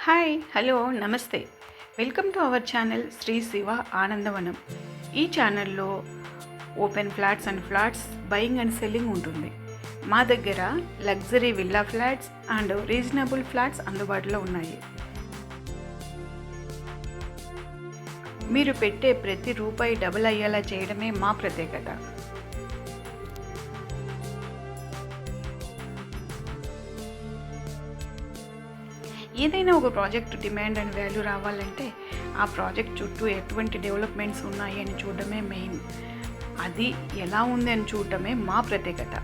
Hi hello నమస్తే welcome to our channel Sri Shiva Anandavanam. ఈ ఛానల్లో open flats and flats buying and selling ఉంటుంది. మా దగ్గర luxury villa flats and reasonable flats అందుబాటులో ఉన్నాయి. మీరు పెట్టే ప్రతి రూపాయి డబుల్ అయ్యేలా చేయడమే మా ప్రత్యేకత. ఏదైనా ఒక ప్రాజెక్ట్ డిమాండ్ అండ్ వాల్యూ రావాలంటే ఆ ప్రాజెక్ట్ చుట్టూ ఎటువంటి డెవలప్మెంట్స్ ఉన్నాయి అని చూడడమే మెయిన్. అది ఎలా ఉంది అని చూడటమే మా ప్రత్యేకత.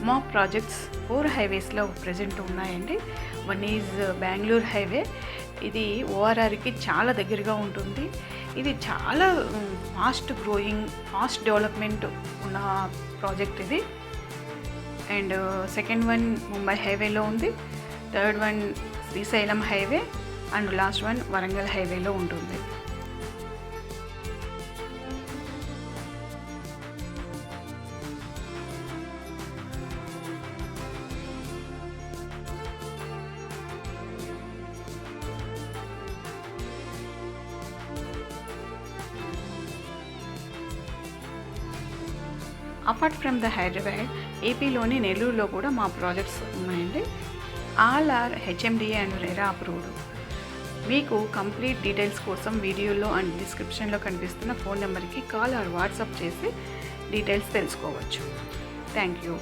మా ప్రాజెక్ట్స్ 4 హైవేస్లో ప్రజెంట్ ఉన్నాయండి. One is Bengaluru highway. ఇది ఓఆర్ఆర్కి చాలా దగ్గరగా ఉంటుంది. ఇది చాలా ఫాస్ట్ గ్రోయింగ్, ఫాస్ట్ డెవలప్మెంట్ ఉన్న ప్రాజెక్ట్ ఇది. అండ్ సెకండ్ వన్ ముంబై హైవేలో ఉంది. Third one Srisailam highway and last one Warangal హైవేలో ఉంటుంది. అపార్ట్ ఫ్రమ్ ద హైదరాబాద్, ఏపీలోని నెల్లూరులో కూడా మా ప్రాజెక్ట్స్ ఉన్నాయండి. All are HMDA and RERA approved. మీకు కంప్లీట్ డీటెయిల్స్ కోసం వీడియోలో అండ్ డిస్క్రిప్షన్లో కనిపిస్తున్న ఫోన్ నెంబర్కి కాల్ ఆర్ వాట్సాప్ చేసి డీటెయిల్స్ తెలుసుకోవచ్చు. Thank you.